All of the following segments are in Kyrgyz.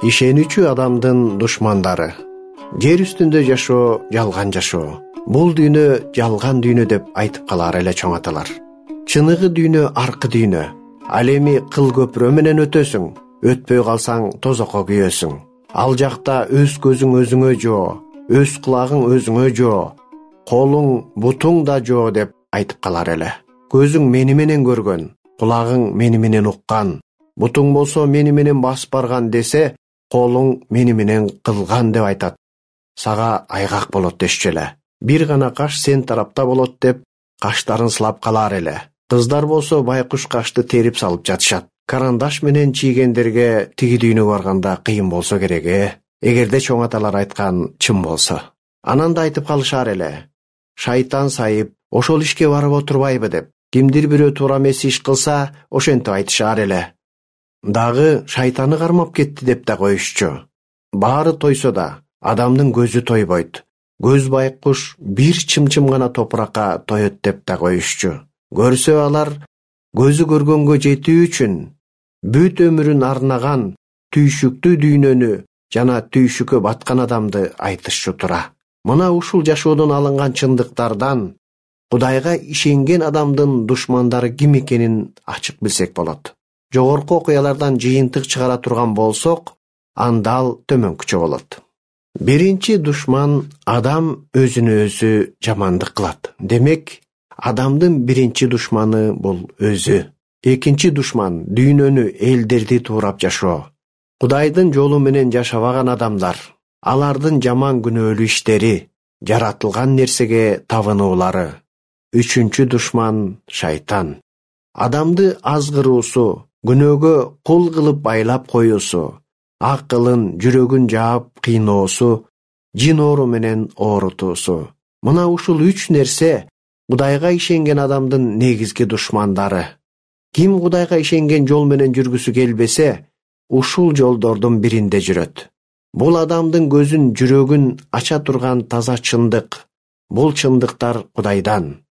Ишенүүчү адамдын душмандары. Жер үстүндө жашоо жалган жашоо. Бул дүйнө жалган дүйнө деп айтып калар эле чоң аталар. Чыныгы дүйнө аркы дүйнө. Ал эми кыл көпүрө менен өтөсүң, өтпөй калсаң тозокко күйөсүң. Ал жакта өз көзүң өзүңө жоо, өз кулагың өзүңө жоо, колуң бутуң да жоо деп айтып калар эле. Көзүң мени менен көргөн, кулагың мени менен уккан, бутуң болсо мени менен басып барган десе, колуң мени менен кылган деп айтат. Сага айгак болот дешчү эле. Бир гана каш сен тарапта болот деп каштарын сылап калар эле. Кыздар болсо байкуш кашты терип салып жатышат. Карандаш менен чийгендерге тиги дүйнөгө барганда кыйын болсо керек, эгерде чоң аталар айткан чын болсо. Анан да айтып калышар эле. Шайтан сайып, ошол ишке барып отурбайбы деп. Кимдир бирөө туура эмес иш кылса, ошентип айтышар эле. Дагы шайтаны кармап кетти деп да коюшчу. Баары тойсо да, адамдын көзү тойбойт. Көз байкуш бир чымчым гана топуракка тоет деп да коюшчу. Көрсө алар көзү көргөнгө жетүү үчүн бүт өмүрүн арнаган түйшүктүү дүйнөнү жана түйшүккө баткан адамды айтышчу тура. Мына ушул жашоодон алынган чындыктардан Кудайга ишенген адамдын душмандары ким экенин ачык билсек болот. Жогорку окуялардан жыйынтык чыгара турган болсок, анда ал төмөнкүчө болот. Биринчи душман адам өзүнө өзү жамандык кылат. Демек, адамдын биринчи душманы бул өзү. Экинчи душман дүйнөнү, элдерди туурап жашоо. Кудайдын жолу менен жашабаган адамдар, алардын жаман күнөөлүү иштери, жаратылган нерсеге табынуулары. Үчүнчү душман шайтан. Адамды азгыруусу, күнөөгө кул кылып байлап коюусу, акылын, жүрөгүн жаап кыйноосу, жин оору менен оорутуусу. Мына ушул үч нерсе Кудайга ишенген адамдын негизги душмандары. Ким Кудайга ишенген жол менен жүргүсү келбесе, ушул жолдордун биринде жүрөт. Бул адамдын көзүн, жүрөгүн ача турган таза чындык. Бул чындыктар Кудайдан.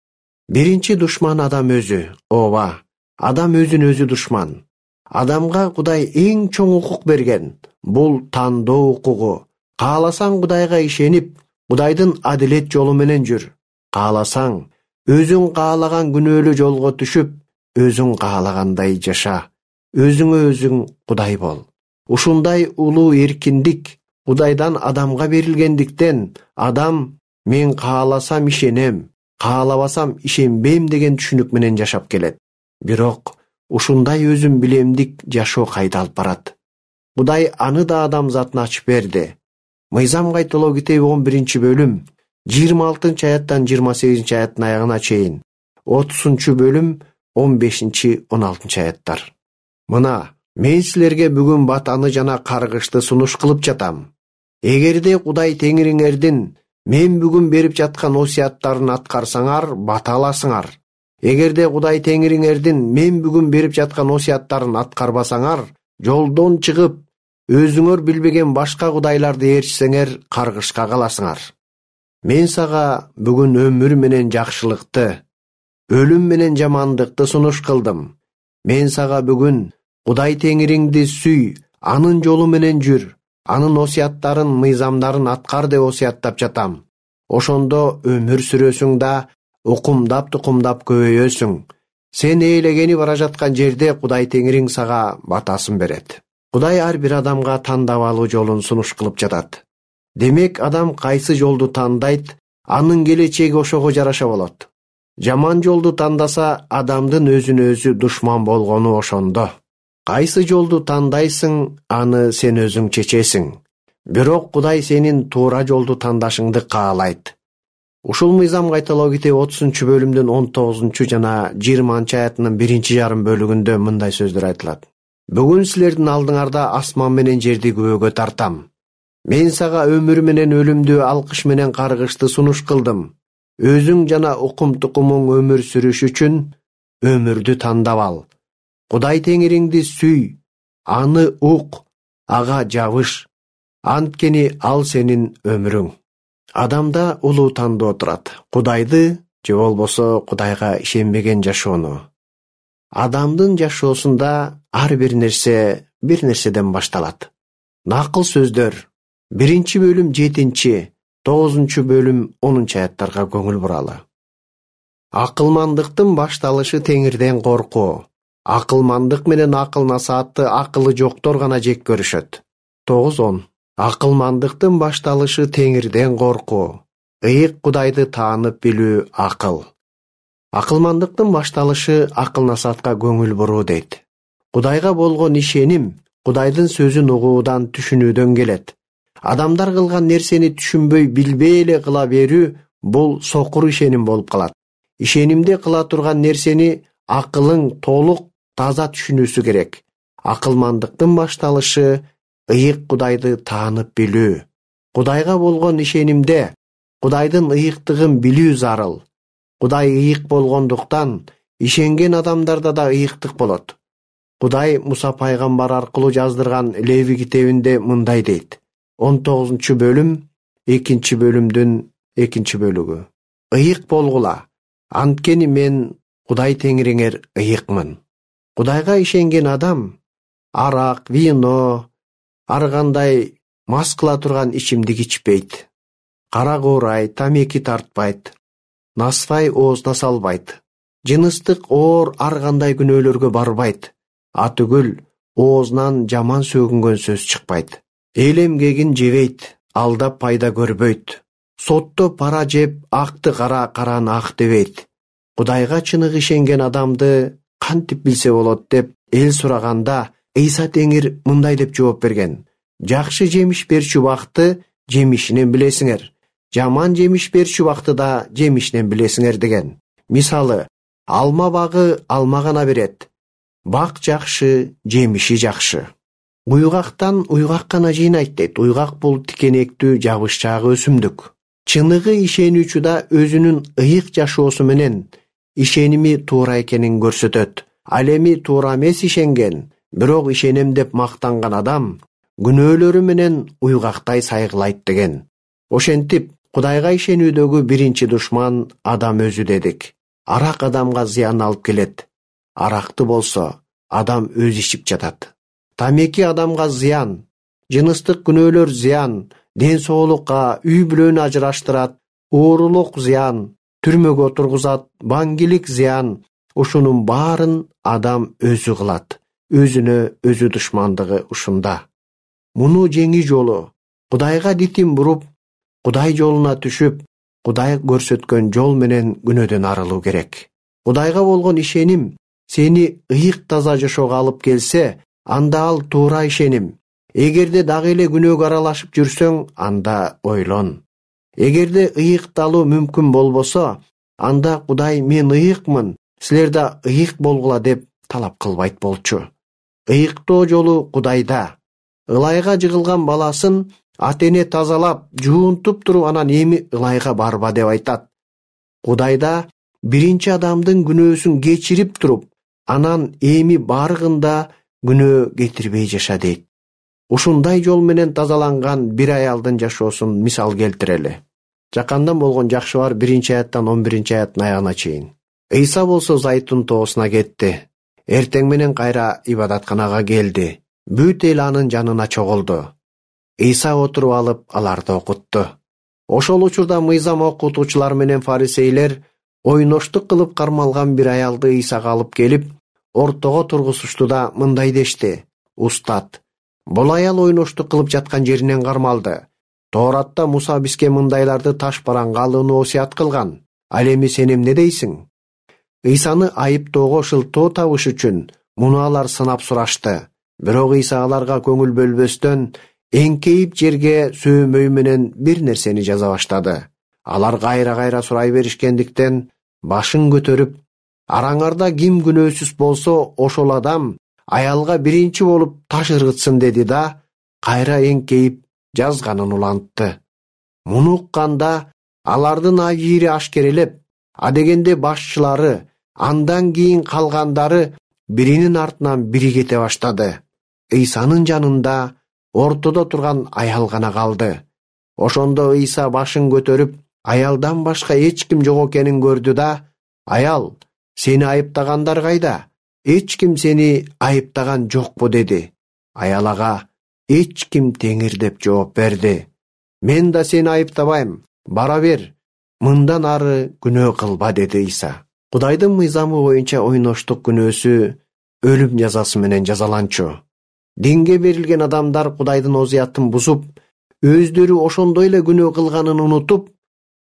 Биринчи душман адам өзү. Ооба, адам өзүн өзү душман. Адамга Кудай эң чоң укук берген. Бул тандоо укугу. Кааласаң Кудайга ишенип, Кудайдын адилет жолу менен жүр. Кааласаң, өзүң каалаган күнөөлүү жолго түшүп, өзүң каалагандай жаша. Өзүңө өзүң Кудай бол. Ушундай улуу эркиндик Кудайдан адамга берилгендиктен, адам мен кааласам ишенем, каалабасам ишенбейм деген түшүнүк менен жашап келет. Бирок ушундай өзүм билемдик жашоо кайда алып барат? Кудай аны да адам затына ачып берди. Мыйзам кайталоо китеби 11-бөлүм 26 аяттан 28 аяттын аягына чейин, 30-бөлүм 15-16 аяттар. Мына, мен силерге бүгүн батаны жана каргышты сунуш кылып жатам. Эгерде Кудай Теңириңердин мен бүгүн берип жаткан осуяттарын аткарсаңар, бата аласыңар. Эгерде Кудай Теңириңердин мен бүгүн берип жаткан осуяттарын аткарбасаңар, жолдон чыгып, өзүңөр билбеген башка кудайларды ээрчисеңер, каргышка каласыңар. Мен сага бүгүн өмүр менен жакшылыкты, өлүм менен жамандыкты сунуш кылдым. Мен сага бүгүн Кудай Теңириңди сүй, анын жолу менен жүр, анын осуяттарын, мыйзамдарын аткар деп осуяттап жатам. Ошондо өмүр сүрөсүң да, укумдап көбөйөсүң. Сен ээлегени бара жаткан жерде Кудай Теңириң сага батасын берет. Кудай ар бир адамга тандабалуу жолун сунуш кылып жатат. Демек, адам кайсы жолду тандайт, анын келечеги ошого жараша болот. Жаман жолду тандаса, адамдын өзүнө өзү душман болгону ошондо. Кайсы жолду тандайсың, аны сен өзүң чечесиң. Бирок Кудай сенин туура жолду тандашыңды каалайт. Ушул мыйзам кайталоо китеби 30-бөлүмдүн 19 жана 20 аятынын 1-жарым бөлүгүндө мындай сөздөр айтылат. Бүгүн силердин алдыңарда асман менен жерди күбөгө тартам. Мен сага өмүр менен өлүмдү, алкыш менен каргышты сунуш кылдым. Өзүң жана укум-тукумуң өмүр сүрүш үчүн өмүрдү тандап ал. Кудай Теңириңди сүй, аны ук, ага жабыш. Анткени ал сенин өмүрүң. Адамда улуу тандоо турат. Кудайды же болбосо Кудайга ишенбеген жашоону. Адамдын жашоосунда ар бир нерседен башталат. Накыл сөздөр 1-бөлүм 7, 9-бөлүм 10 аяттарга көңүл буралы. Акылмандыктын башталышы теңирден коркуу. Акылмандык менен акыл насаатты акылы жоктор гана жек көрүшөт. 9-10. Акылмандыктын башталышы теңирден коркуу. Ыйык Кудайды таанып билүү акыл. Акылмандыктын башталышы акыл насаатка көңүл буруу дейт. Кудайга болгон ишеним Кудайдын сөзүн угуудан түшүнүүдөн келет. Адамдар кылган нерсени түшүнбөй билбей эле кыла берүү бул сокур ишеним болуп калат. Ишенимде кыла турган нерсени акылың толук таза түшүнүүсү керек. Акылмандыктын башталышы ыйык Кудайды таанып билүү. Кудайга болгон ишенимде Кудайдын ыйыктыгын билүү зарыл. Кудай ыйык болгондуктан ишенген адамдарда да ыйыктык болот. Кудай Муса пайгамбар аркылуу жаздырган Леви китебинде мындай дейт. 19-бөлүм 2-бөлүмдүн 2-бөлүгү. Ыйык болгула, анткени мен Кудай теңириңер ыйыкмын. Кудайга ишенген адам арак, вино, ар кандай мас кыла турган ичимдик ичпейт. Кара куурай, тамеки тартпайт. Насвай оозуна салбайт. Жыныстык оор ар кандай күнөөлөргө барбайт. Атүгүл оозунан жаман сөгүнгөн сөз чыкпайт. Эл эмгегин жебейт, алдап пайда көрбөйт. Сотто пара жеп, акты кара, караны ак дебейт. Кудайга чыныгы ишенген адамды кантип билсе болот деп эл сураганда Ыйса теңир мындай деп жооп берген. Жакшы жемиш берчү бакты жемишинен билесиңер. Жаман жемиш берчү бакты да жемишинен билесиңер деген. Мисалы, алма багы алма гана берет. Бак жакшы, жемиши жакшы. Уйгактан уйгак гана жыйнайт дейт. Уйгак бул тикенектүү жабышчаагы өсүмдүк. Чыныгы ишенүүчү да өзүнүн ыйык жашоосу менен ишеними туура экенин көрсөтөт. Ал эми туура эмес ишенген, бирок ишенем деп мактанган адам күнөөлөрү менен уйгактай сайгылайт деген. Ошентип, Кудайга ишенүүдөгү биринчи душман адам өзү дедик. Арак адамга зыян алып келет. Аракты болсо адам өз ичип жатат. Тамеки адамга зыян, жыныстык күнөөлөр зыян, ден соолукка, үй бүлөнү ажыраштырат, оорулук зыян, түрмөгө отургузат, баңгилик зыян. Ушунун баарын адам өзү кылат. Өзүнө өзү душмандыгы ушунда. Муну жеңи жолу Кудайга дитин буруп, Кудай жолуна түшүп, Кудай көрсөткөн жол менен күнөөдөн арылуу керек. Кудайга болгон ишеним сени ыйык таза жашоого алып келсе, анда ал туура ишеним. Эгерде дагы эле күнөөгө аралашып жүрсөң, анда ойлон. Эгерде ыйыкталуу мүмкүн болбосо, анда Кудай мен ыйыкмын, силер да ыйык болгула деп талап кылбайт болчу. Ыйыктоо жолу Кудайда. Ылайга жыгылган баласын ата-эне тазалап, жуунтуп туруп анан эми ылайга барба деп айтат. Кудайда биринчи адамдын күнөөсүн кечирип туруп, анан эми барыгында күнөө кетирбей жаша дейт. Ушундай жол менен тазаланган бир аялдын жашоосун мисал келтирели. Жакандан болгон жакшы бар 1-аяттан 11-аяттын аягына чейин. Ыйса болсо Зайтун тоосуна кетти. Эртең менен кайра ибадатканага келди. Бүт эл анын жанына чогулду. Ыйса отуруп алып аларды окутту. Ошол учурда мыйзам окутуучулар менен фарисейлер ойноштук кылып кармалган бир аялды Ыйсага алып келип, ортого тургузушту да мындай дешти: "Устат, бул аял ойноштук кылып жаткан жеринен кармалды. Тооратта Муса бизге мындайларды таш бараңга алууну осуят кылган. Ал эми сен эмне дейсиң?" Ыйсаны айыптоого шылтоо табыш үчүн муну алар сынап сурашты. Бирок Ыйса аларга көңүл бөлбөстөн эңкейип жерге сөөмөй менен бир нерсени жаза баштады. Алар кайра-кайра сурай беришкендиктен башын көтөрүп, "Араңарда ким күнөөсүз болсо, ошол адам аялга биринчи болуп таш ыргытсын" деди да, кайра эңкейип жазганын улантты. Муну укканда алардын айыйри ашкерелеп, адегенде башчылары, андан кийин калгандары биринин артынан бири кете баштады. Ыйсанын жанында ортодо турган аял гана калды. Ошондо Ыйса башын көтөрүп, аялдан башка эч ким жок экенин көрдү да: "Аял, сени айыптагандар кайда? Эч ким сени айыптаган жокпу?" деди. Аял ага: эч ким теңир деп жооп берди. Мен да сени айыптабайм. Бара бер. Мындан ары күнөө кылба, деди Иса. Кудайдын мыйзамы боюнча ойноштук күнөөсү өлүм жазасы менен жазаланчу. Динге берилген адамдар Кудайдын озуятын бузуп, өздөрү ошондой эле күнөө кылганын унутуп,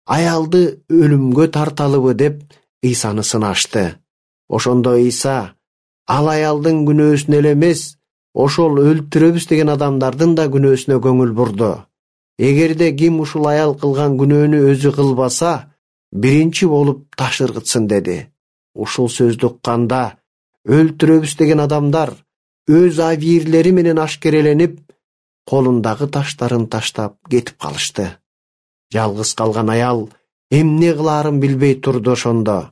аялды өлүмгө тарталыбы деп Исаны сынашты. Ошондо Иса ал аялдын күнөөсүнө эле эмес, ошол өлтүрөбүз деген адамдардын да күнөөсүнө көңүл бурду. Эгерде ким ушул аял кылган күнөөнү өзү кылбаса, биринчи болуп таш ыргытсын, деди. Ушул сөздү укканда өлтүрөбүз деген адамдар өз авирлери менен ашкереленип, колундагы таштарын таштап кетип калышты. Жалгыз калган аял эмне кылаарын билбей турду ошондо.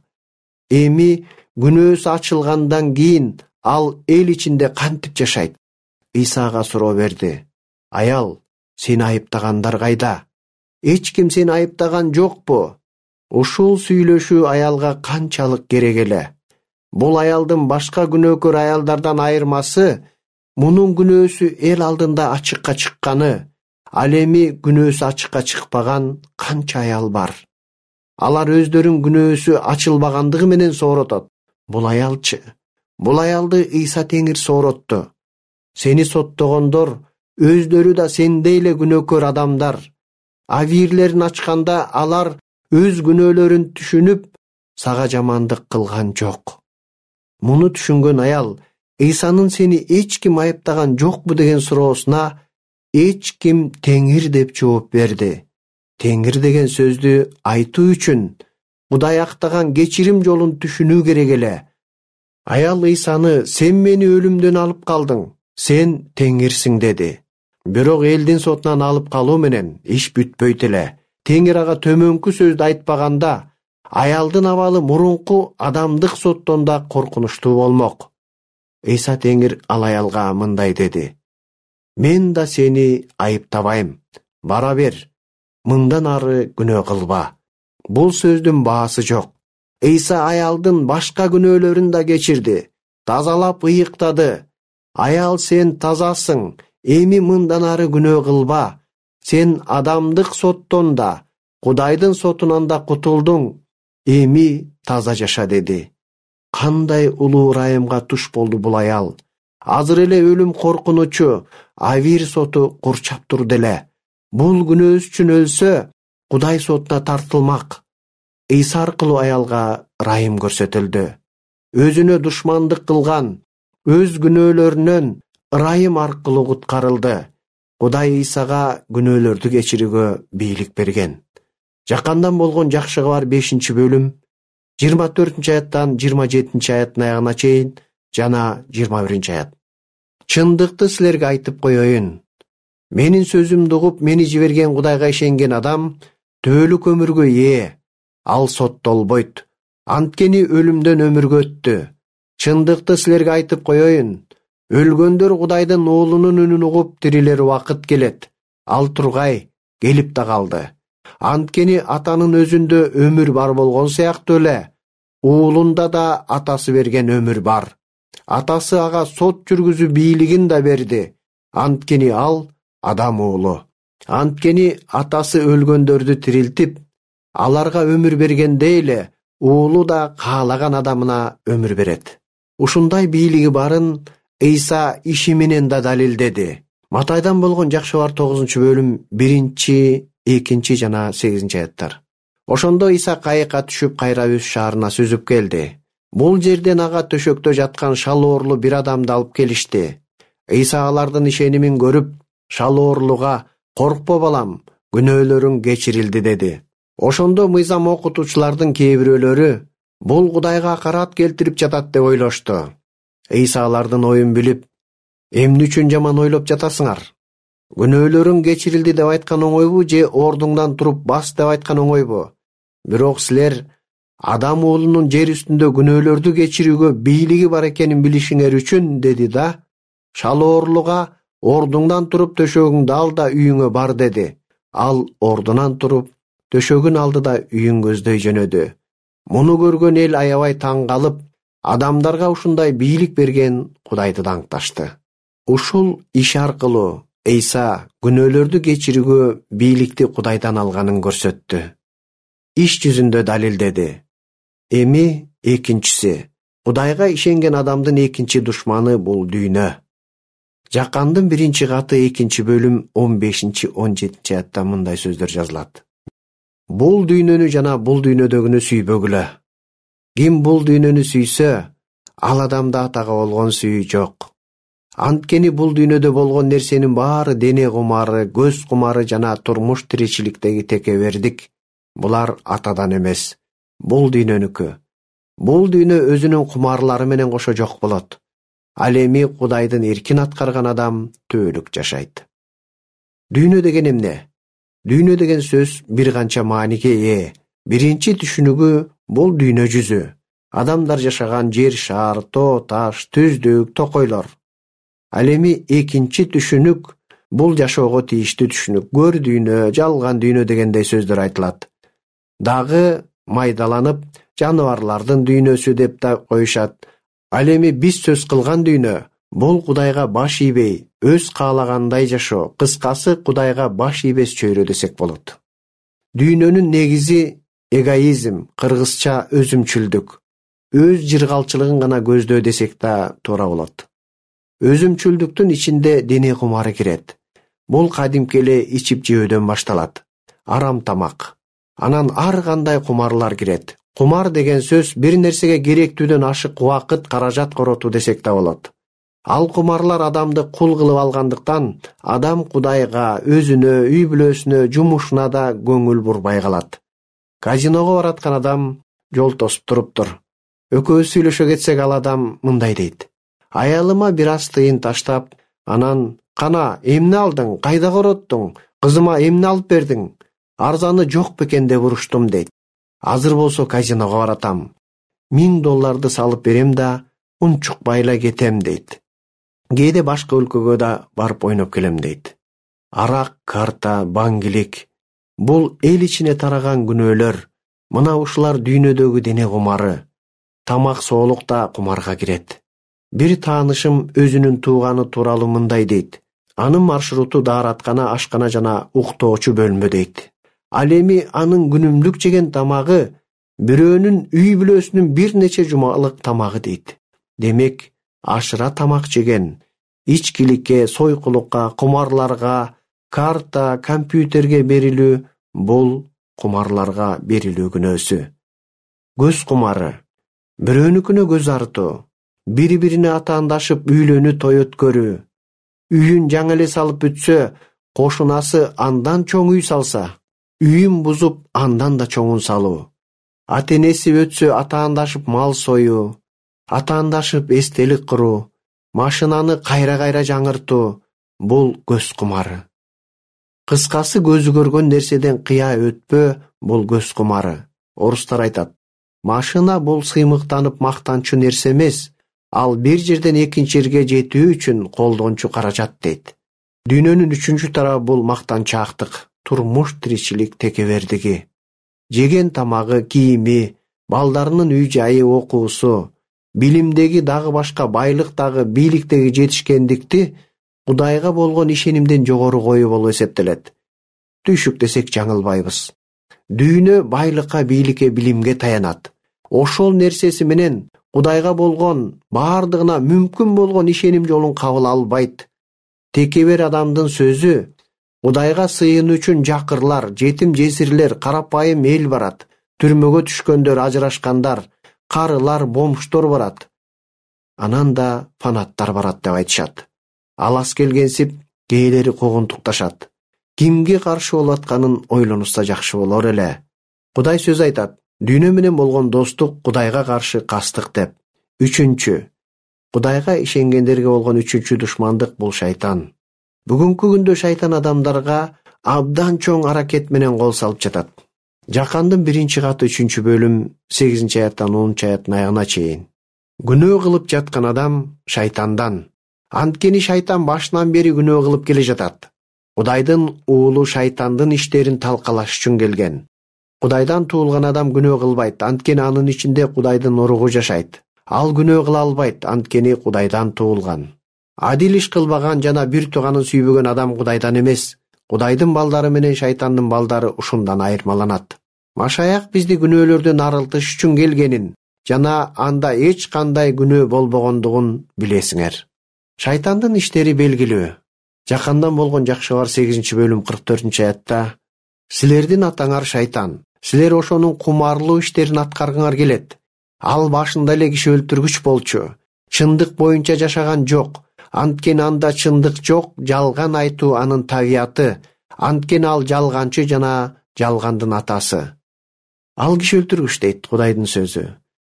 Эми күнөөсү ачылгандан кийин ал эл ичинде кантип жашайт? Исага суроо берди. Аял, сени айыптагандар кайда? Эч ким сени айыптаган жокпу? Ушул сүйлөшүү аялга канчалык керек эле. Бул аялдын башка күнөөкөр аялдардан айырмасы, мунун күнөөсү эл алдында ачыкка чыкканы. Ал эми күнөөсү ачыкка чыкпаган канча аял бар. Алар өздөрүнүн күнөөсү ачылбагандыгы менен сооротот. Бул аялчы? Бул аялды Иса теңир сооротту. Сени соттогондор өздөрү да сендей эле күнөөкөр адамдар. Авирлерин ачканда алар өз күнөөлөрүн түшүнүп, сага жамандык кылган жок. Муну түшүнгөн аял Исанын сени эч ким айыптаган жокпу деген суроосуна эч ким теңир деп жооп берди. Теңир деген сөздү айтуу үчүн Кудай актаган кечирим жолун түшүнүү керек эле. Аял Исаны сен мени өлүмдөн алып калдың, сен теңирсиң, деди. Бирок элдин сотунан алып калуу менен иш бүтпөйт эле. Теңир ага төмөнкү сөздү айтпаганда, аялдын абалы мурунку адамдык соттон да коркунучтуу болмок. Иса теңир ал аялга мындай деди. Мен да сени айыптабайм. Бара бер. Мындан ары күнөө кылба. Бул сөздүн баасы жок. Иса аялдын башка күнөөлөрүн да кечирди. Тазалап ыйыктады. Аял, сен тазасың. Эми мындан ары күнөө кылба. Сен адамдык соттон да, Кудайдын сотунан да кутулдуң. Эми таза жаша, деди. Кандай улуу ырайымга туш болду бул аял. Азыр эле өлүм коркунучу, авир соту курчап турду эле. Бул күнөөсү үчүн өлсө, Кудай сотуна тартылмак. Иса аркылуу аялга ырайым көрсөтүлдү. Өзүнө душмандык кылган, өз күнөөлөрүнөн ырайым аркылуу куткарылды. Кудай Исага күнөөлөрдү кечирүүгө бийлик берген. Жакандан болгон жакшы кабар 5-бөлүм 24-аяттан 27-аяттын аягына чейин жана 21-аят. Чындыкты силерге айтып коеюн. Менин сөзүмдү угуп, мени жиберген Кудайга ишенген адам төөлүк өмүргө ээ. Ал соттолбойт. Анткени өлүмдөн өмүргө өттү. Чындыкты силерге айтып коеюн. Өлгөндөр Кудайдын уулунун үнүн угуп тирилер убакыт келет. Ал тургай, келип да калды. Анткени атанын өзүндө өмүр бар болгон сыяктуу эле, уулунда да атасы берген өмүр бар. Атасы ага сот жүргүзүү бийлигин да берди. Анткени ал адам уулу. Анткени атасы өлгөндөрдү тирилтип, аларга өмүр бергендей эле, уулу да каалаган адамына өмүр берет. Ушундай бийлиги барын Иса иши менен да далилдеди. Матайдан болгон жакшы кабар 9-бөлүм 1, 2 жана 8-аяттар. Ошондо Иса кайыкка түшүп кайра өз шаарына сүзүп келди. Бул жерден ага төшөктө жаткан шал оорлу бир адамды алып келишти. Иса алардын ишенимин көрүп, шал оорлуга «Коркпо балам, күнөөлөрүң кечирилди» деди. Ошондо мыйзам окутуучулардын кээ бирөөлөрү бул Кудайга акарат келтирип жатат деп ойлошту. Иса алардын оюн билип, эмне үчүн жаман ойлоп жатасыңар? Күнөөлөрүң кечирилди деп айткан оңойбу же ордуңдан туруп бас деп айткан оңойбу? Бирок силер адам уулунун жер үстүндө күнөөлөрдү кечирүүгө бийлиги бар экенин билишиңер үчүн, деди да, шал оорлуга ордуңдан туруп төшөгүңдү ал да үйүңө бар, деди. Ал ордунан туруп төшөгүн алды да үйүн көздөй жөнөдү. Муну көргөн эл аябай таң калып, адамдарга ушундай бийлик берген Кудайды даңкташты. Ушул иш аркылуу Эйса күнөөлөрдү кечирүүгө бийликти Кудайдан алганын көрсөттү. Иш жүзүндө далилдеди. Эми экинчиси, Кудайга ишенген адамдын экинчи душманы бул дүйнө. Жакандын 1-каты 2-бөлүм 15-17 аятта мындай сөздөр жазылат. Бул дүйнөнү жана бул дүйнөдөгүнү сүйбөгүлө. Ким бул дүйнөнү сүйсө, ал адамда атага болгон сүйүү жок. Анткени бул дүйнөдө болгон нерсенин баары дене кумары, көз кумары жана турмуш тиричиликтеги текебердик. Булар атадан эмес, бул дүйнөнүкү. Бул дүйнө өзүнүн кумарлары менен кошо жок болот. Ал эми Кудайдын эркин аткарган адам түбөлүк жашайт. Дүйнө деген эмне? Дүйнө деген сөз бир канча мааниге ээ. Биринчи түшүнүгү бул дүйнө жүзү. Адамдар жашаган жер шаар, тоо, таш, түздүк, токойлор. Ал эми экинчи түшүнүк бул жашоого тийиштүү түшүнүк. Көр дүйнө, жалган дүйнө дегендей сөздөр айтылат. Дагы майдаланып, жаныбарлардын дүйнөсү деп да коюшат. Ал эми биз сөз кылган дүйнө бул Кудайга баш ийбей, өз каалагандай жашоо, кыскасы Кудайга баш ийбес чөйрө десек болот. Дүйнөнүн негизи эгоизм, кыргызча өзүмчүлдүк. Өз жыргалчылыгын гана көздөө десек да туура болот. Өзүмчүлдүктүн ичинде дене кумары кирет. Бул кадимки эле ичип жөөдөн башталат. Арам тамак. Анан ар кандай кумарлар кирет. Кумар деген сөз бир нерсеге керектүүдөн ашык убакыт, каражат коротуу десек да болот. Ал кумарлар адамды кул кылып алгандыктан, адам Кудайга, өзүнө, үй бүлөсүнө, жумушуна да көңүл бурбай калат. Казиного бараткан адам жол тосуп туруптур. Экөөбүз сүйлөшө кетсек, ал адам мындай дейт. Аялыма бир аз тыйын таштап, анан кана эмне алдың, кайда короттуң, кызыма эмне алып бердиң, арзаны жок бекен деп уруштум дейт. Азыр болсо казиного баратам. $1000 салып берем да, унчукпайла кетем дейт. Кээде башка өлкөгө да барып ойноп келем дейт. Арак, карта, баңгилик. Бул эл ичине тараган күнөөлөр. Мына ушулар дүйнөдөгү дене кумары. Тамак, соолук да кумарга кирет. Бир таанышым өзүнүн тууганы тууралуу мындай дейт. Анын маршруту daarаткана, ашкана жана уктоочу бөлмө дейт. Ал эми анын күнүмдүк жеген тамагы бирөөнүн үй бүлөсүнүн бир нече жумалык тамагы дейт. Демек, ашыра тамак жеген, ичкиликке, сойкулукка, кумарларга, карта, компьютерге берилүү бул кумарларга берилүү күнөөсү. Көз кумары. Бирөөнүкүнө көз артуу, бири-бирине атаандашып үйлөнүү той өткөрүү. Үйүн жаңы эле салып бүтсө, кошунасы андан чоң үй салса, үйүн бузуп андан да чоңун салуу. Ата-энеси өтсө атаандашып мал союу, атаандашып эстелик куруу, машинаны кайра-кайра жаңыртуу бул көз кумары. Кыскасы, көзү көргөн нерседен кыя өтпө бул көз кумары. Орустар айтат: машина бул сыймыктанып мактанчу нерсе эмес, ал бир жерден экинчи жерге жетүү үчүн колдончу каражат дейт. Дүйнөнүн үчүнчү тарабы бул мактанчаактык, турмуш тиричилик текебердиги. Жеген тамагы, кийими, балдарынын үй жайы, окуусу, билимдеги дагы башка байлыктагы, бийликтеги жетишкендикти Кудайга болгон ишенимден жогору коюу болуп эсептелет. Түшүк десек жаңылбайбыз. Дүйнө байлыкка, бийликке, билимге таянат. Ошол нерсеси менен Кудайга болгон баардыгына мүмкүн болгон ишеним жолун кабыл албайт. Текебер адамдын сөзү: Кудайга сыйынуу үчүн жакырлар, жетим жесирлер, карапайым эл барат. Түрмөгө түшкөндөр, ажырашкандар, карылар, бомштор барат. Анан да фанаттар барат деп айтышат. Алас келгенсип, кээлери куугунтукташат. Кимге каршы болуп атканын ойлонушса жакшы болор эле. Кудай сөз айтат: дүйнө менен болгон достук Кудайга каршы кастык деп. Үчүнчү, Кудайга ишенгендерге болгон үчүнчү душмандык бул шайтан. Бүгүнкү күндө шайтан адамдарга абдан чоң аракет менен кол салып жатат. Жакандын 1-каты 3-бөлүм 8-аяттан 10-аяттын аягына чейин. Күнөө кылып жаткан адам шайтандан. Анткени шайтан башынан бери күнөө кылып келе жатат. Кудайдын уулу шайтандын иштерин талкалаш үчүн келген. Кудайдан туулган адам күнөө кылбайт, анткени анын ичинде Кудайдын уругу жашайт. Ал күнөө кыла албайт, анткени Кудайдан туулган. Адил иш кылбаган жана бир туганын сүйбөгөн адам Кудайдан эмес. Кудайдын балдары менен шайтандын балдары ушундан айырмаланат. Машаяк бизди күнөөлөрдөн арылтыш үчүн келгенин жана анда эч кандай күнөө болбогондугун билесиңер. Шайтандын иштери белгилүү. Жакандан болгон жакшылар 8-бөлүм 44-аятта силердин атаңар шайтан, силер ошонун кумарлуу иштерин аткаргыңар келет. Ал башында эле киши өлтүргүч болчу. Чындык боюнча жашаган жок. Анткени анда чындык жок, жалган айтуу анын табияты. Анткени ал жалганчы жана жалгандын атасы. Ал киши өлтүргүч дейт Кудайдын сөзү.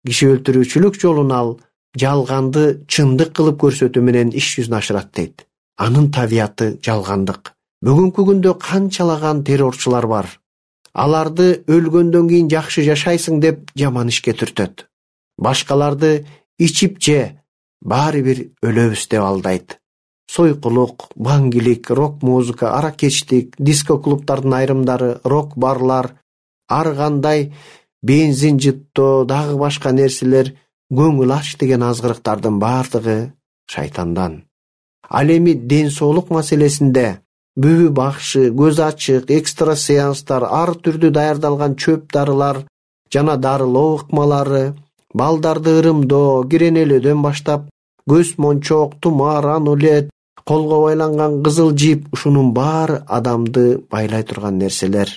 Киши өлтүрүүчүлүк жолун ал жалганды чындык кылып көрсөтүү менен иш жүзүн ашырат дейт. Анын табияты жалгандык. Бүгүнкү күндө канчалаган террорчулар бар. Аларды өлгөндөн кийин жакшы жашайсың деп жаман ишке түртөт. Башкаларды ичип же баары бир өлөбүз деп алдайт. Сойкулук, баңгилик, рок музыка, аракечтик, диско клубтардын айрымдары, рок барлар, ар кандай бензин жыттоо, дагы башка нерселер, көңүл ач деген азгырыктардын баардыгы шайтандан. Ал эми ден соолук маселесинде бүбү бакшы, көз ачык, экстрасеанстар, ар түрдүү даярдалган чөп дарылар жана дарылоо ыкмалары, балдарды ырымдоо, киренелөөдөн баштап көз мончок, тумар, анулет, колго байланган кызыл жип, ушунун баары адамды байлай турган нерселер.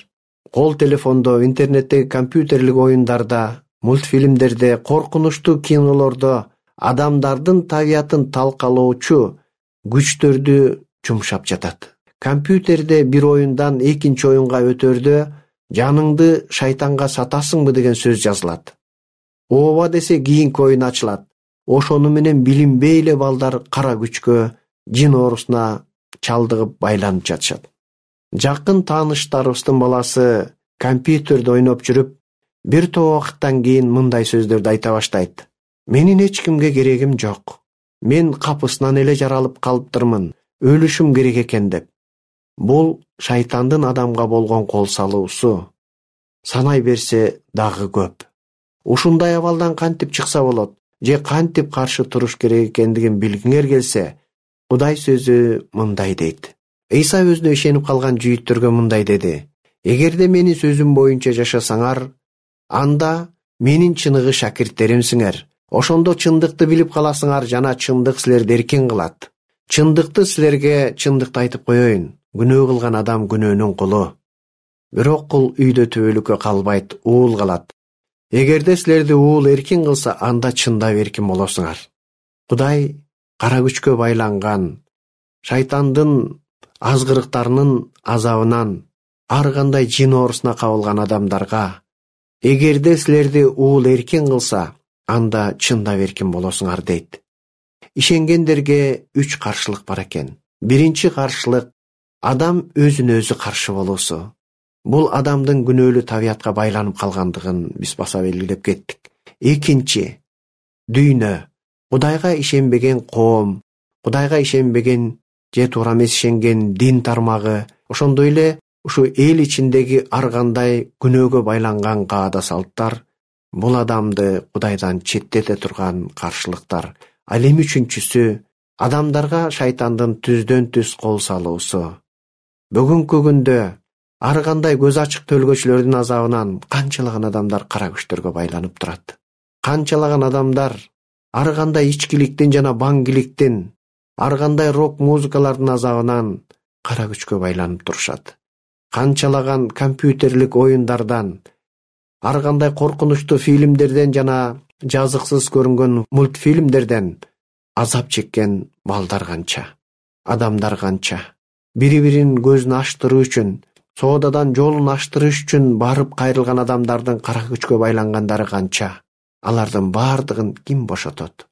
Кол телефондо, интернеттеги компьютерлик оюндарда, мультфильмдерде, коркунучтуу кинолордо адамдардын табиятын талкалоочу күчтөрдү жумшап жатат. Компьютерде бир оюндан экинчи оюнга өтөрдө жаныңды шайтанга сатасыңбы деген сөз жазылат. Ооба десе кийинки оюн ачылат. Ошону менен билинбей эле балдар кара күчкө, жин оорусуна чалдыгып байланып жатышат. Жакын тааныштарыбыздын баласы компьютерде ойноп жүрүп, бир топ убакыттан кийин мындай сөздөрдү айта баштайт. Менин эч кимге керегим жок. Мен капысынан эле жаралып калыптырмын. Өлүшүм керек экен деп. Бул шайтандын адамга болгон кол салуусу. Санай берсе дагы көп. Ушундай абалдан кантип чыкса болот, же кантип каршы туруш керек экендигин билгиңер келсе, Кудай сөзү мындай дейт. Ыйса өзүнө ишенип калган жүйүттөргө мындай деди. Эгерде менин сөзүм боюнча жашасаңар, анда менин чыныгы шакирттеримсиңер. Ошондо чындыкты билип каласыңар жана чындык силерди эркин кылат. Чындыкты силерге чындыкты айтып коеюн. Күнөө кылган адам күнөөнүн кулу. Бирок кул үйдө түбөлүккө калбайт, уул калат. Эгерде силерди уул эркин кылса, анда чындап эркин болосуңар. Кудай кара күчкө байланган, шайтандын азгырыктарынын азабынан, ар кандай жин оорусуна кабылган адамдарга, эгерде силерди уул эркин кылса, анда чындап эркин болосуңар дейт. Ишенгендерге 3 каршылык бар экен. Биринчи каршылык адам өзүнө өзү каршы болуусу. Бул адамдын күнөөлүү табиятка байланып калгандыгын биз баса белгилеп кеттик. Экинчи дүйнө, Кудайга ишенбеген коом, Кудайга ишенбеген же туура эмес ишенген дин тармагы, ошондой эле ушу эл ичиндеги ар кандай күнөөгө байланган каада салттар бул адамды Кудайдан четтете турган каршылыктар. Ал эми үчүнчүсү адамдарга шайтандын түздөн түз кол салуусу. Бүгүнкү күндө ар кандай көз ачык төлгөчүлөрдүн азабынан канчалаган адамдар кара күчтөргө байланып турат. Канчалаган адамдар ар кандай ичкиликтин жана баңгиликтин, ар кандай рок музыкалардын азабынан кара күчкө байланып турушат. Канчалаган компьютерлик оюндардан, ар кандай коркунучтуу фильмдерден жана жазыксыз көрүнгөн мультфильмдерден азап чеккен балдар канча, адамдар канча. Бири-бирин көзүн ачтыруу үчүн, соодадан жолун аштырыш үчүн барып кайрылган адамдардын кара күчкө байлангандары канча. Алардын баардыгын ким бошотот?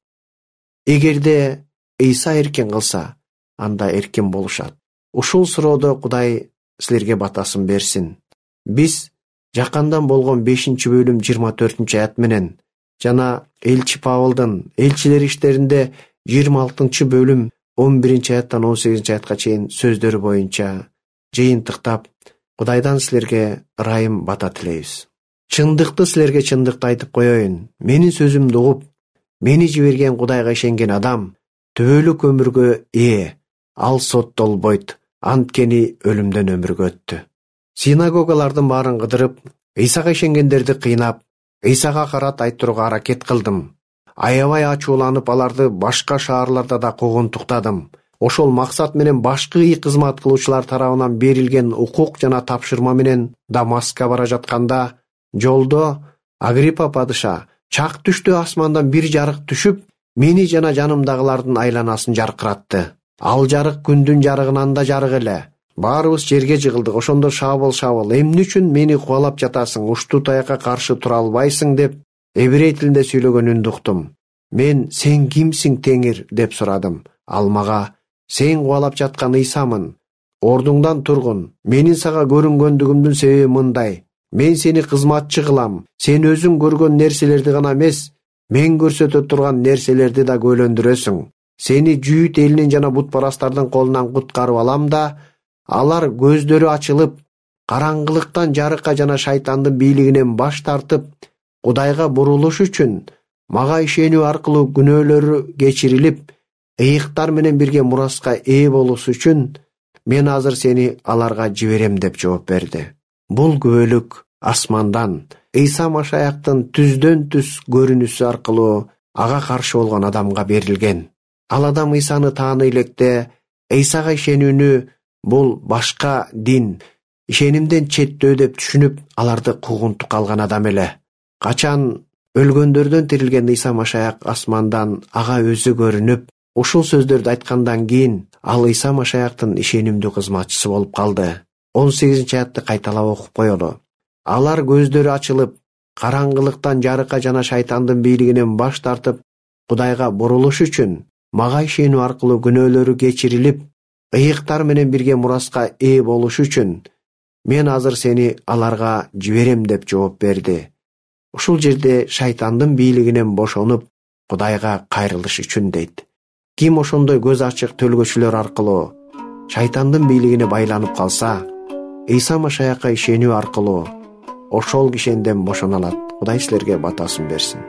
Эгерде Ыйса эркин кылса, анда эркин болушат. Ушул суроодо Кудай силерге батасын берсин. Биз жакандан болгон 5-бөлүм 24-аят менен жана элчи Павылдын элчилер иштеринде 26-бөлүм 11-аяттан 18-аятка чейин сөздөрү боюнча жыйынтыктап Кудайдан силерге ырайым бата тилейбиз. Чындыкты силерге чындыкты айтып коеюн. Менин сөзүмдү угуп, мени жиберген Кудайга ишенген адам түбөлүк өмүргө ал соттолбойт, анткени өлүмдөн өмүргө өттү. Синагогалардын баарын кыдырып, Ыйсага ишенгендерди кыйнап, Ыйсага карат айтырууга аракет кылдым. Аябай ачууланып, аларды башка шаарларда да куугунтуктадым. Ошол максат менен башкы кызмат кылуучулар тарабынан берилген укук жана тапшырма менен Дамаска бара жатканда, жолдо Агриппа падыша чак түштү асмандан бир жарык түшүп, мени жана жанымдагылардын айланасын жаркыратты. Ал жарык күндүн жарыгынан да жарык эле. Баарыбыз жерге жыгылдык. Ошондо Шабыл, эмне үчүн мени кубалап жатасың? Уштуу таякка каршы тура албайсың деп эбрей тилинде сүйлөгөн үндү уктум. Мен сен кимсиң, Теңир деп сурадым. Ал мага сен кубалап жаткан Ыйсамын. Ордуңдан тургун. Менин сага көрүнгөндүгүмдүн себеби мындай. Мен сени кызматчы кылам. Сен өзүң көргөн нерселерди гана эмес, мен көрсөтө турган нерселерди да көйлөндүрөсүң. Сени Жүйүт элинин жана бутпарастардын колунан куткарып алам да, алар көздөрү ачылып, караңгылыктан жарыкка жана шайтандын бийлигинен баш тартып, Кудайга бурулуш үчүн, мага ишенүү аркылуу күнөөлөрү кечирилип, ыйыктар менен бирге мураска болуш үчүн мен азыр сени аларга жиберем деп жооп берди. Бул күбөлүк асмандан Ыйса Машаяктын түздөн түз көрүнүшү аркылуу ага каршы болгон адамга берилген. Ал адам Ыйсаны тааный электе Ыйсага ишенүүнү бул башка дин, ишенимден четтөө деп түшүнүп, аларды куугунтукка алган адам эле. Качан өлгөндөрдөн тирилген Ыйса Машаяк асмандан ага өзү көрүнүп, ушул сөздөрдү айткандан кийин ал Ыйса Машаяктын ишенимдүү кызматчысы болуп калды. 18-аятты кайталап окуп коелу. Алар көздөрү ачылып, караңгылыктан жарыкка жана шайтандын бийлигинен баш тартып, Кудайга бурулуш үчүн, мага ишенүү аркылуу күнөөлөрү кечирилип, ыйыктар менен бирге мураска болуш үчүн, мен азыр сени аларга жиберем деп жооп берди. Ушул жерде шайтандын бийлигинен бошонуп, Кудайга кайрылыш үчүн дейт. Ким ошондой көз ачык төлгөчүлөр аркылуу шайтандын бийлигине байланып калса, Ыйса Машаякка ишенүү аркылуу ошол кишенден бошоно алат. Кудай силерге батасын берсин.